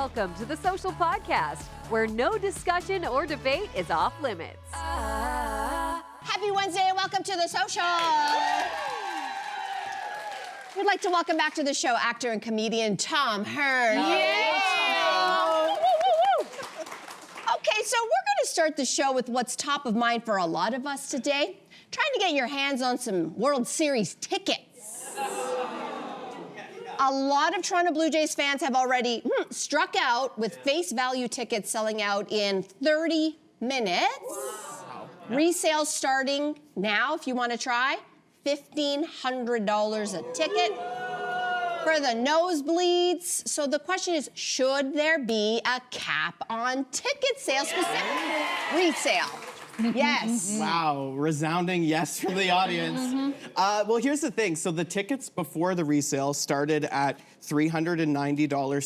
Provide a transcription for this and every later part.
Welcome to the Social Podcast, where no discussion or debate is off limits. Happy Wednesday and welcome to the Social. We'd like to welcome back to the show actor and comedian Tom Hearn. Yeah. Okay, so we're going to start the show with what's top of mind for a lot of us today. Trying to get your hands on some World Series tickets. A lot of Toronto Blue Jays fans have already struck out with face value tickets selling out in 30 minutes. Wow. Resale starting now, if you want to try, $1,500 a ticket for the nosebleeds. So the question is, should there be a cap on ticket sales, specifically resale? Yes. Wow, resounding yes from the audience. Well, here's the thing. So the tickets before the resale started at $390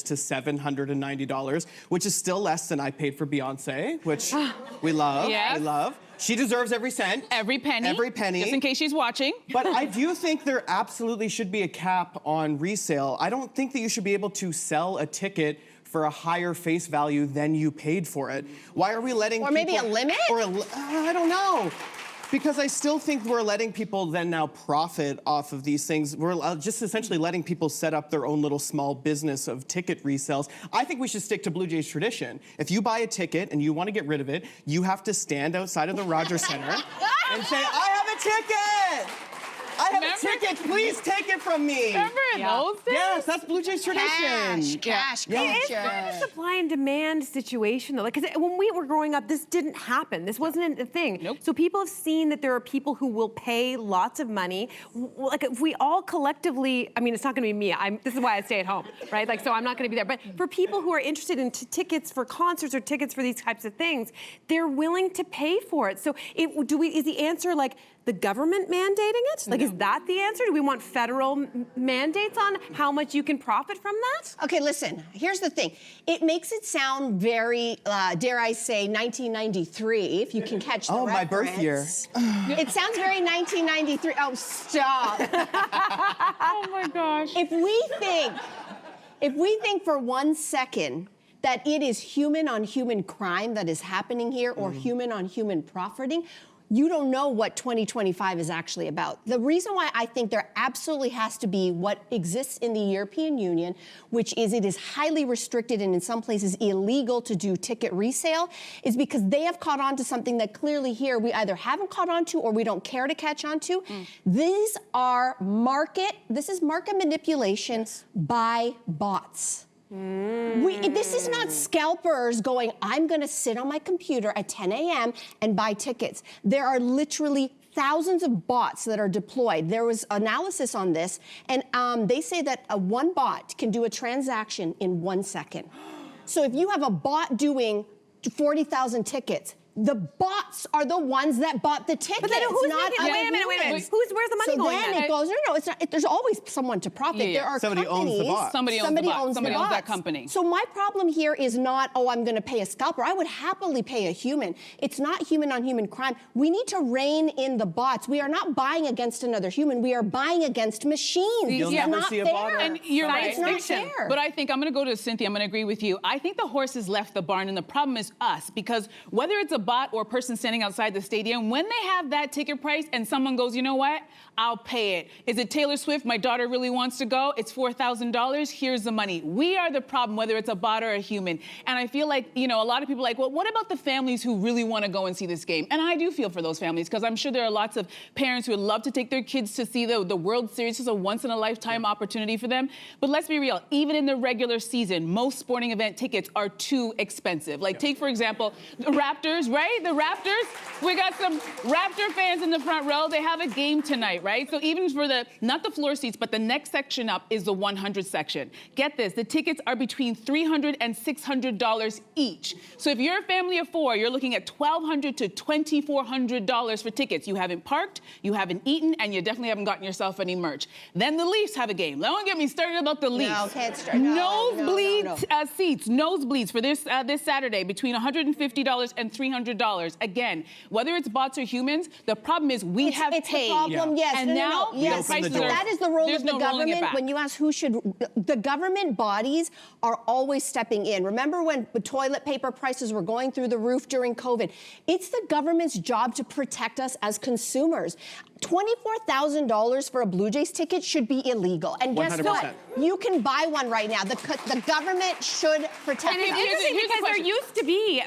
to $790, which is still less than I paid for Beyonce, which we love. Yes. We love. She deserves every cent. Every penny. Every penny. Just in case she's watching. But I do think there absolutely should be a cap on resale. I don't think that you should be able to sell a ticket for a higher face value than you paid for it. Why are we letting Or maybe a limit? Or I don't know. Because I still think we're letting people then now profit off of these things. We're just essentially letting people set up their own little small business of ticket resales. I think we should stick to Blue Jays tradition. If you buy a ticket and you want to get rid of it, you have to stand outside of the Rogers Center and say, I have a ticket! I have a ticket, please take it from me. Remember those days? Yes, that's Blue Jays tradition. Cash culture. It's not a supply and demand situation, though. Because when we were growing up, this didn't happen. This wasn't a thing. Nope. So people have seen that there are people who will pay lots of money. Like, if we all collectively, I mean, it's not going to be me. This is why I stay at home, right? Like, so I'm not going to be there. But for people who are interested in tickets for concerts or tickets for these types of things, they're willing to pay for it. So is the answer, like, the government mandating it? Like, is that the answer? Do we want federal mandates on how much you can profit from that? Okay, listen, here's the thing. It makes it sound very, dare I say, 1993, if you can catch the reference. my birth year. It sounds very 1993. Oh, stop. Oh my gosh. If we think for 1 second that it is human on human crime that is happening here or human on human profiting, you don't know what 2025 is actually about. The reason why I think there absolutely has to be what exists in the European Union, which is it is highly restricted and in some places illegal to do ticket resale, is because they have caught on to something that clearly here we either haven't caught on to or we don't care to catch on to. This is market manipulation by bots. This is not scalpers going, I'm going to sit on my computer at 10 a.m. and buy tickets. There are literally thousands of bots that are deployed. There was analysis on this, and they say that one bot can do a transaction in 1 second. So if you have a bot doing 40,000 tickets, the bots are the ones that bought the tickets. But then who's not making, wait a minute. Where's the money going then then? it goes, no, it's not. There's always someone to profit. Yeah. There are Somebody companies. owns the bot. Somebody owns that bots. company. So my problem here is not, I'm going to pay a scalper. I would happily pay a human. It's not human on human crime. We need to rein in the bots. We are not buying against another human. We are buying against machines. You'll It's never not see a fair. bot. And you're right. It's not fair. But I think I'm going to go to Cynthia. I'm going to agree with you. I think the horse has left the barn, and the problem is us. Because whether it's a bot or a person standing outside the stadium, when they have that ticket price and someone goes, you know what? I'll pay it. Is it Taylor Swift? My daughter really wants to go. It's $4,000. Here's the money. We are the problem, whether it's a bot or a human. And I feel like, a lot of people are like, well, what about the families who really want to go and see this game? And I do feel for those families because I'm sure there are lots of parents who would love to take their kids to see the World Series. It's a once-in-a-lifetime opportunity for them. But let's be real. Even in the regular season, most sporting event tickets are too expensive. Like, take, for example, the Raptors, right? The Raptors. We got some Raptor fans in the front row. They have a game tonight, right? So even for not the floor seats, but the next section up is the 100 section. Get this, the tickets are between $300 and $600 each. So if you're a family of four, you're looking at $1,200 to $2,400 for tickets. You haven't parked, you haven't eaten, and you definitely haven't gotten yourself any merch. Then the Leafs have a game. Don't get me started about the Leafs. No, can't start. Nosebleed seats, nosebleeds for this Saturday between $150 and $300 $100. Again, whether it's bots or humans, the problem is we have it's paid. the problem, yes. And now yes. the prices are, that is the role there's of the no rolling it government. back. When you ask who should, the government bodies are always stepping in. Remember when the toilet paper prices were going through the roof during COVID? It's the government's job to protect us as consumers. $24,000 for a Blue Jays ticket should be illegal. And guess 100%. what? You can buy one right now. The government should protect And it's us. interesting here's the because there question. used to be,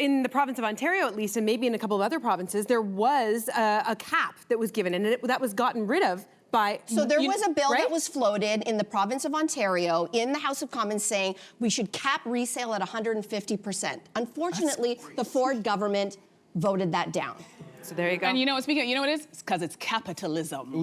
in the province of Ontario at least, and maybe in a couple of other provinces, there was a cap that was given, and that was gotten rid of by... So there was a bill right? that was floated in the province of Ontario in the House of Commons saying we should cap resale at 150%. Unfortunately, the Ford government voted that down. So there you go. And you know what it is? It's because it's capitalism.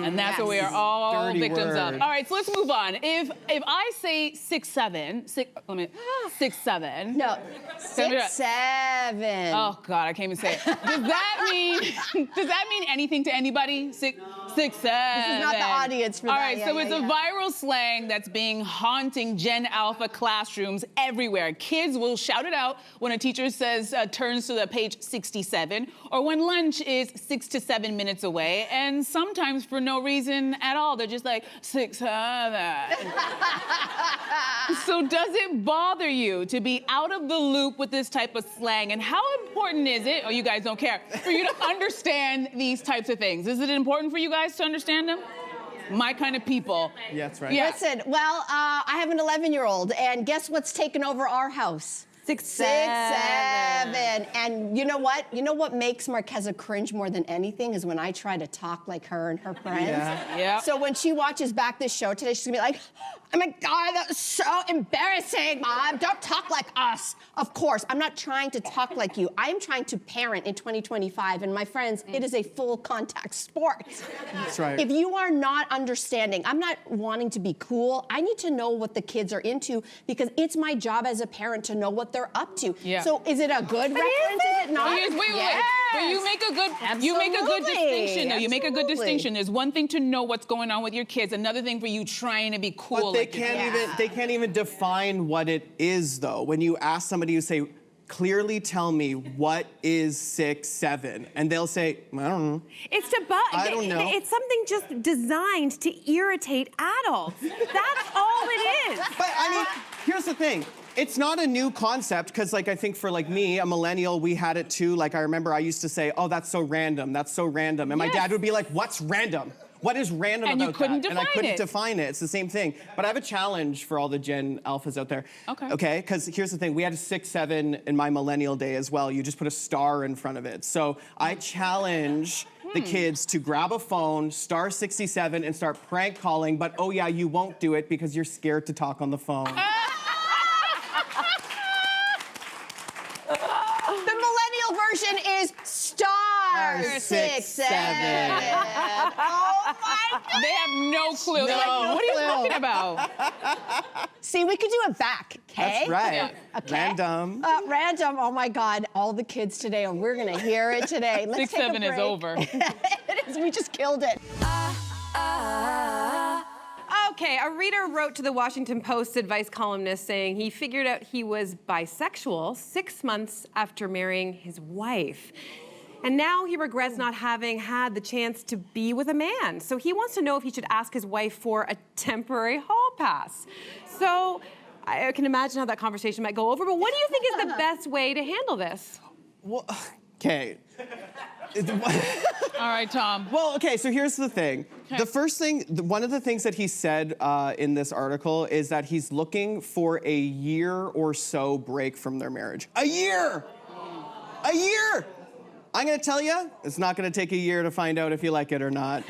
And that's what we are Yes. all Dirty victims word. of. All right, so let's move on. If I say 6'7", 6'7". No, 6'7". Oh God, I can't even say it. Does that mean anything to anybody? 6'7". This is not the audience for All that. right, Yeah, so yeah, it's a yeah. viral slang that's haunting Gen Alpha classrooms everywhere. Kids will shout it out when a teacher turns to the page 67, or when lunch is 6 to 7 minutes away, and sometimes for no reason at all. They're just like 6'7". So does it bother you to be out of the loop with this type of slang? And how important is it, oh, you guys don't care, for you to understand these types of things? Is it important for you guys to understand them? My kind of people. Yeah, that's right. Yeah. Listen, well, I have an 11-year-old, and guess what's taken over our house? 6'7". And you know what? You know what makes Marqueza cringe more than anything is when I try to talk like her and her friends. Yeah. So when she watches back this show today, she's gonna be like, oh my God, that was so embarrassing, Mom. Don't talk like us. Of course, I'm not trying to talk like you. I am trying to parent in 2025. And my friends, it is a full contact sport. That's right. If you are not understanding, I'm not wanting to be cool. I need to know what the kids are into because it's my job as a parent to know what they're up to. Yeah. So is it a good reference? Is it not? Wait. But you make a good Absolutely. distinction though. You make a good Absolutely. distinction. There's one thing to know what's going on with your kids, another thing for you trying to be cool. But they like your can't kids. they can't even define what it is though. When you ask somebody, you say, clearly tell me what is 6'7", and they'll say, I don't know. It's to I don't know. It's something just designed to irritate adults. That's all it is. But I mean, here's the thing. It's not a new concept because, like, I think for like me, a millennial, we had it too. Like, I remember I used to say, "Oh, that's so random. That's so random," and my Yes. dad would be like, "What's random? What is random And you about couldn't that?" And I define couldn't it. define it. It's the same thing. But I have a challenge for all the Gen Alphas out there. Okay. Okay. Because here's the thing: we had a 6'7" in my millennial day as well. You just put a star in front of it. So I challenge the kids to grab a phone, star 67, and start prank calling. But oh yeah, you won't do it because you're scared to talk on the phone. The millennial version is star 6'7". Oh my God. They have no clue. They're like, No what are you clue. talking about? See, we could do it back, okay? That's right. Yeah. Okay. Random. Random. Oh my God. All the kids today, and we're gonna hear it today. Let's take a 6'7" is break. over. It is. We just killed it. Okay, a reader wrote to the Washington Post advice columnist saying he figured out he was bisexual 6 months after marrying his wife. And now he regrets not having had the chance to be with a man. So he wants to know if he should ask his wife for a temporary hall pass. So I can imagine how that conversation might go over, but what do you think is the best way to handle this? Well, okay. All right, Tom. Well, okay, so here's the thing. Okay. The first thing, one of the things that he said in this article is that he's looking for a year or so break from their marriage. A year! A year! I'm gonna tell you, it's not gonna take a year to find out if you like it or not.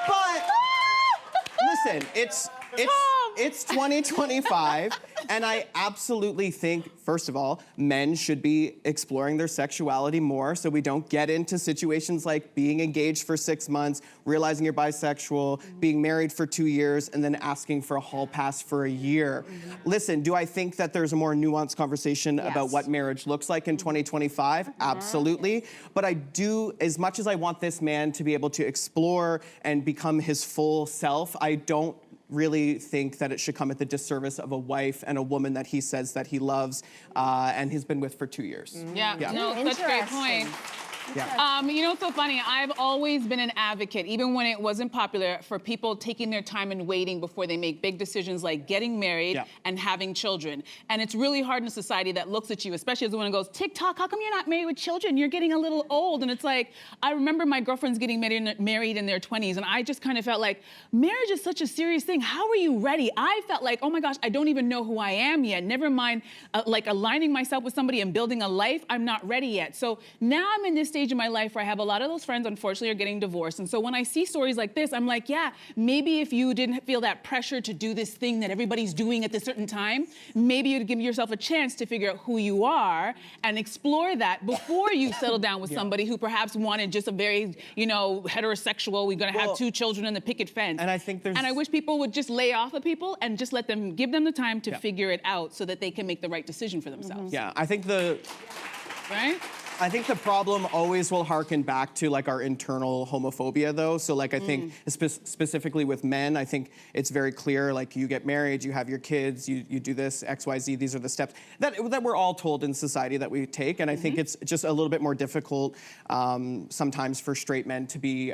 But listen, it's 2025, and I absolutely think, first of all, men should be exploring their sexuality more so we don't get into situations like being engaged for 6 months, realizing you're bisexual, being married for 2 years, and then asking for a hall pass for a year. Listen, do I think that there's a more nuanced conversation about what marriage looks like in 2025? Absolutely. But I do, as much as I want this man to be able to explore and become his full self, I don't really think that it should come at the disservice of a wife and a woman that he says that he loves and he's been with for 2 years. Yeah, no, that's a great point. Yeah. You know what's so funny? I've always been an advocate, even when it wasn't popular, for people taking their time and waiting before they make big decisions like getting married and having children. And it's really hard in a society that looks at you, especially as a woman goes, TikTok, how come you're not married with children? You're getting a little old. And it's like, I remember my girlfriends getting married in their 20s, and I just kind of felt like, marriage is such a serious thing. How are you ready? I felt like, oh my gosh, I don't even know who I am yet. Never mind like aligning myself with somebody and building a life. I'm not ready yet. So now I'm in this stage in my life where I have a lot of those friends, unfortunately, are getting divorced. And so when I see stories like this, I'm like, yeah, maybe if you didn't feel that pressure to do this thing that everybody's doing at this certain time, maybe you'd give yourself a chance to figure out who you are and explore that before you settle down with somebody who perhaps wanted just a very, you know, heterosexual, we're gonna have 2 children in the picket fence. And I think there's... And I wish people would just lay off of people and just let them, give them the time to figure it out so that they can make the right decision for themselves. Yeah, I think the... Right? I think the problem always will harken back to like our internal homophobia though. So like I think specifically with men, I think it's very clear, like you get married, you have your kids, you do this, X, Y, Z, these are the steps that we're all told in society that we take. And I think it's just a little bit more difficult sometimes for straight men to be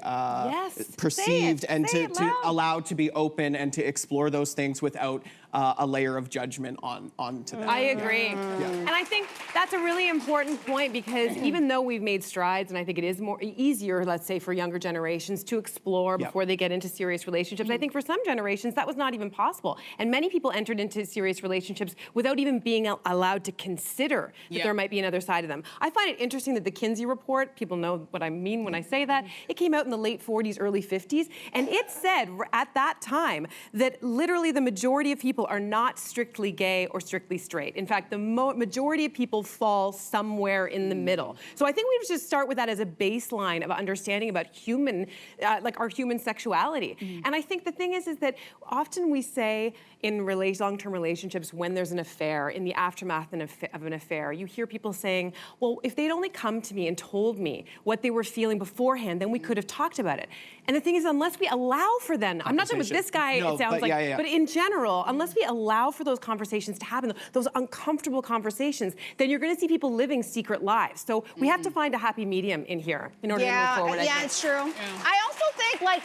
perceived and to allowed to be open and to explore those things without a layer of judgment onto them. I agree. And I think that's a really important point because even though we've made strides, and I think it is easier, let's say, for younger generations to explore before they get into serious relationships, I think for some generations that was not even possible. And many people entered into serious relationships without even being allowed to consider that there might be another side of them. I find it interesting that the Kinsey report, people know what I mean when I say that, it came out in the late 40s, early 50s, and it said at that time that literally the majority of people are not strictly gay or strictly straight. In fact, the majority of people fall somewhere in the middle. So I think we should start with that as a baseline of understanding about human, like our human sexuality. And I think the thing is that often we say in long-term relationships, when there's an affair, in the aftermath of an affair, you hear people saying, well, if they'd only come to me and told me what they were feeling beforehand, then we could have talked about it. And the thing is, unless we allow for them, I'm not talking with this guy, it sounds like, but in general, unless we allow for those conversations to happen, those uncomfortable conversations, then you're gonna see people living secret lives. So we have to find a happy medium in here in order to move forward. Yeah, it's true. I also think, like,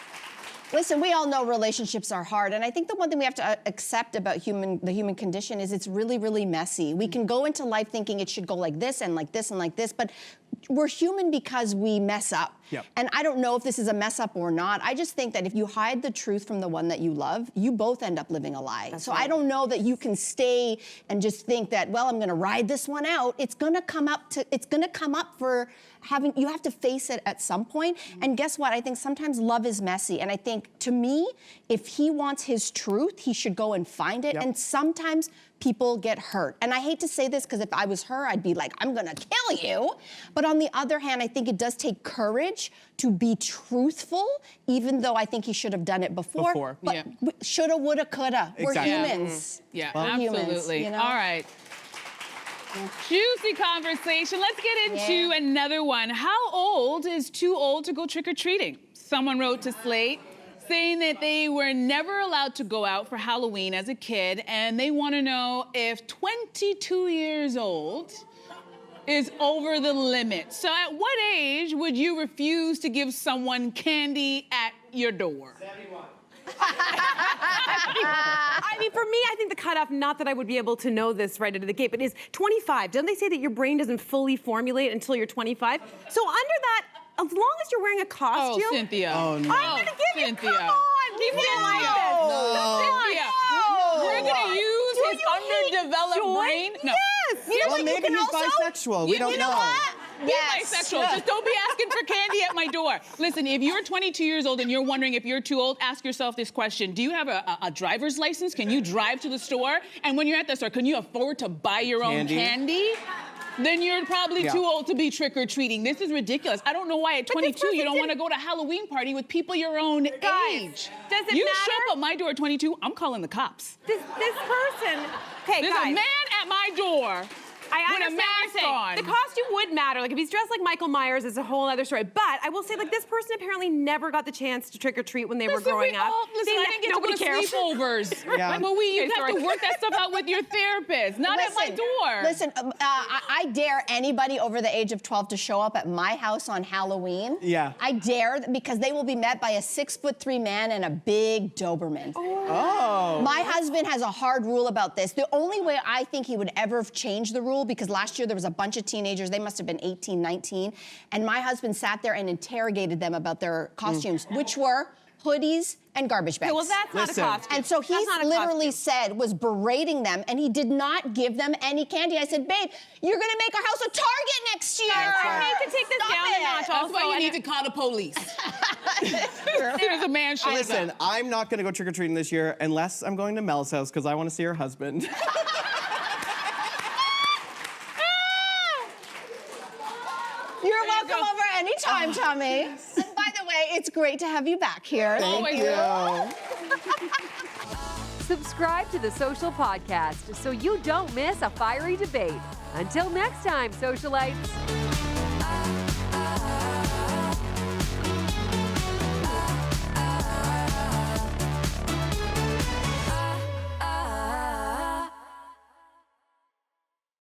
listen, we all know relationships are hard, and I think the one thing we have to accept about the human condition is it's really, really messy. We can go into life thinking it should go like this and like this and like this, but we're human because we mess up. And I don't know if this is a mess up or not. I just think that if you hide the truth from the one that you love, you both end up living a lie. So I don't know that you can stay and just think that, well, I'm gonna ride this one out. It's gonna come up for you have to face it at some point. And guess what? I think sometimes love is messy. And I think, to me, if he wants his truth, he should go and find it. And sometimes people get hurt. And I hate to say this, because if I was her, I'd be like, I'm gonna kill you. But on the other hand, I think it does take courage to be truthful, even though I think he should have done it before. But shoulda, woulda, coulda. We're humans. Yeah, We're absolutely. humans, you know? All right. Juicy conversation. Let's get into another one. How old is too old to go trick-or-treating? Someone wrote to Slate saying that they were never allowed to go out for Halloween as a kid, and they want to know if 22 years old is over the limit. So at what age would you refuse to give someone candy at your door? 71. I mean, for me, I think the cutoff, not that I would be able to know this right out of the gate, but is 25. Don't they say that your brain doesn't fully formulate until you're 25? So under that, as long as you're wearing a costume. Oh, Cynthia. Oh, no. I'm gonna give you, come on, keep it like this. Cynthia, we're gonna use his underdeveloped brain. No. Yes. You know Well, what, maybe you can he's also, bisexual. We don't know. Be bisexual. Just don't be asking for candy at my door. Listen, if you're 22 years old and you're wondering if you're too old, ask yourself this question. Do you have a driver's license? Can you drive to the store? And when you're at the store, can you afford to buy your own candy? Then you're probably too old to be trick-or-treating. This is ridiculous. I don't know why at 22 you don't want to go to a Halloween party with people your own age. Does it you matter? show up at my door at 22, I'm calling the cops. This person, okay, There's guys. a man at my door I with a understand what mask you're saying. on. The costume would matter. Like if he's dressed like Michael Myers, it's a whole other story. But I will say, like this person apparently never got the chance to trick or treat when they were growing up. Listen, I didn't get Nobody to go cares. to sleepovers. Yeah. But you Okay, have sorry. to work that stuff out with your therapist, not at my door. Listen, I dare anybody over the age of 12 to show up at my house on Halloween. Yeah. I dare, because they will be met by a 6'3" man and a big Doberman. Oh. My husband has a hard rule about this. The only way I think he would ever change the rule, because last year there was a bunch of teenagers, they must have been 18, 19, and my husband sat there and interrogated them about their costumes, which were hoodies and garbage bags. Okay, well, that's not Listen. a costume. And so That's he not a literally costume. was berating them, and he did not give them any candy. I said, babe, you're gonna make our house a Target next year. I hate to take this Stop down it. a notch. That's Also, why you and need to call the police. There's a man shows Listen, up. I'm not gonna go trick-or-treating this year unless I'm going to Mel's house because I want to see her husband. You're welcome over anytime, Tommy. And by the way, it's great to have you back here. Always. Subscribe to the Social Podcast so you don't miss a fiery debate. Until next time, socialites.